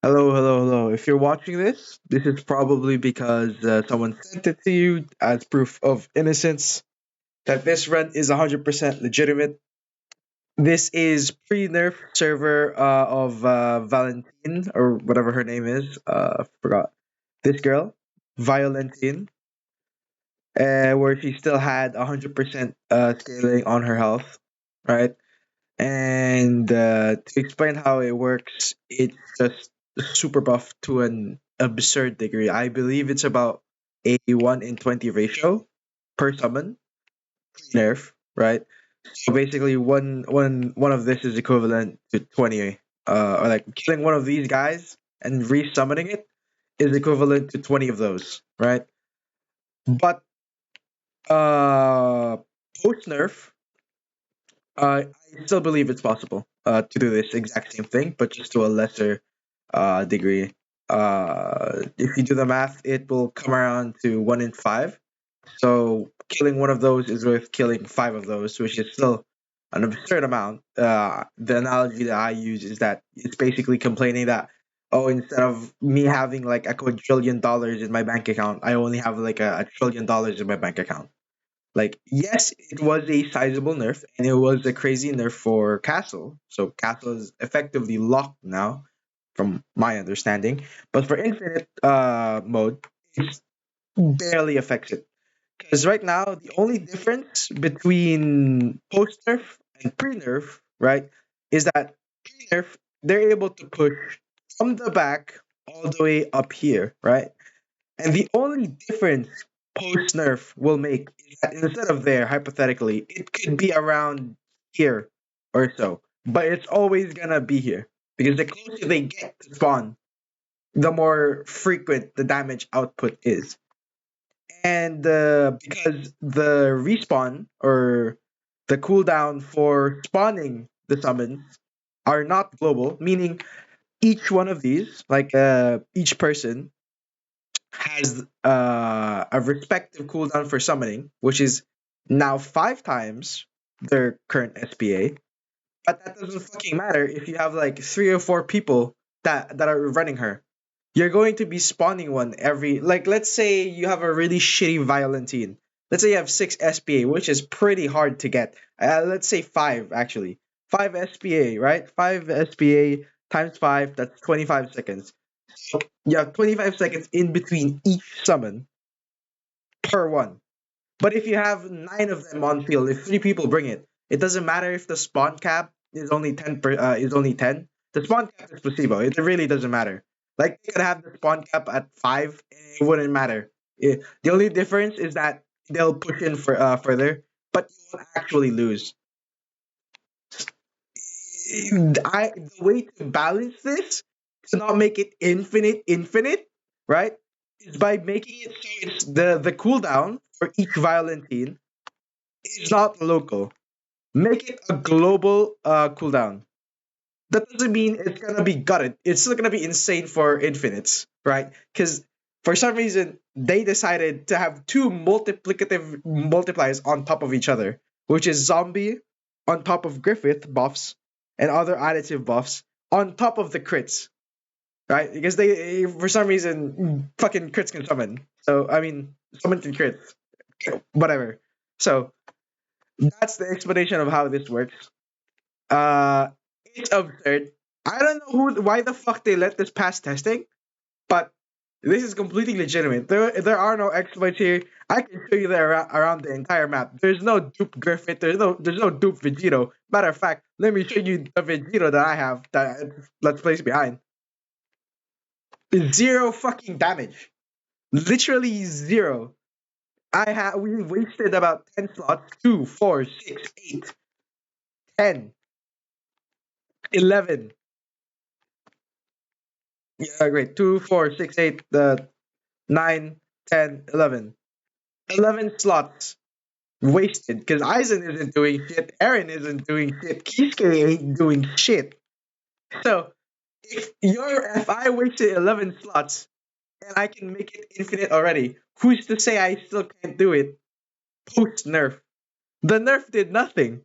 Hello, hello, hello. If you're watching this is probably because someone sent it to you as proof of innocence that this rent is 100% legitimate. This is pre-nerf server of Valentine or whatever her name is. Forgot. This girl, Violentine, where she still had 100% scaling on her health, right? And to explain how it works, it's just super buff to an absurd degree. I believe it's about a 1 in 20 ratio per summon, nerf, right? So basically, one of this is equivalent to 20, or like killing one of these guys and resummoning it is equivalent to 20 of those, right? But uh, post nerf, I still believe it's possible to do this exact same thing, but just to a lesser degree. If you do the math, it will come around to 1 in 5. So killing one of those is worth killing 5 of those, which is still an absurd amount. The analogy that I use is that it's basically complaining that, oh, instead of me having like a quadrillion dollars in my bank account, I only have like a trillion dollars in my bank account. Like, yes, it was a sizable nerf, and it was a crazy nerf for Castle. So Castle is effectively locked now, from my understanding. But for Infinite mode, it barely affects it. Because right now, the only difference between post nerf and pre nerf, right, is that pre nerf, they're able to push from the back all the way up here, right? And the only difference post nerf will make is that instead of there, hypothetically, it could be around here or so. But it's always gonna be here. Because the closer they get to spawn, the more frequent the damage output is. And because the respawn or the cooldown for spawning the summons are not global, meaning each one of these, like each person, has a respective cooldown for summoning, which is now 5 times their current SPA. But that doesn't fucking matter if you have like 3 or 4 people that are running her. You're going to be spawning one every, like, let's say you have a really shitty Violentine. Let's say you have 6 SPA, which is pretty hard to get. Let's say 5 actually. 5 SPA, right? 5 SPA times 5, that's 25 seconds. So you have 25 seconds in between each summon per one. But if you have 9 of them on field, if 3 people bring it, it doesn't matter if the spawn cap is only 10. The spawn cap is placebo. It really doesn't matter. Like you could have the spawn cap at 5, and it wouldn't matter. The only difference is that they'll push in for further, but you won't actually lose. The way to balance this to not make it infinite, right? Is by making it so it's the cooldown for each Violentine is not local. Make it a global cooldown. That doesn't mean it's gonna be gutted. It's still gonna be insane for infinites, right? Because for some reason they decided to have two multiplicative multipliers on top of each other, which is zombie on top of Griffith buffs and other additive buffs on top of the crits, right? Because they for some reason fucking crits can summon. So I mean summon can crits. Whatever. So that's the explanation of how this works. Uh, it's absurd. I don't know why the fuck they let this pass testing, but this is completely legitimate. There are no exploits here. I can show you there around the entire map. There's no dupe Griffith. There's no dupe Vegito. Matter of fact, let me show you the Vegito that I have that let's place behind. Zero fucking damage. Literally zero. We wasted about 10 slots. 2, 4, 6, 8, 10, 11. Yeah, great. 2, 4, 6, 8, 9, 10, 11. 11 slots wasted because Aizen isn't doing shit. Aaron isn't doing shit. Kisuke ain't doing shit. So if I wasted 11 slots and I can make it infinite already, who's to say I still can't do it post nerf? The nerf did nothing.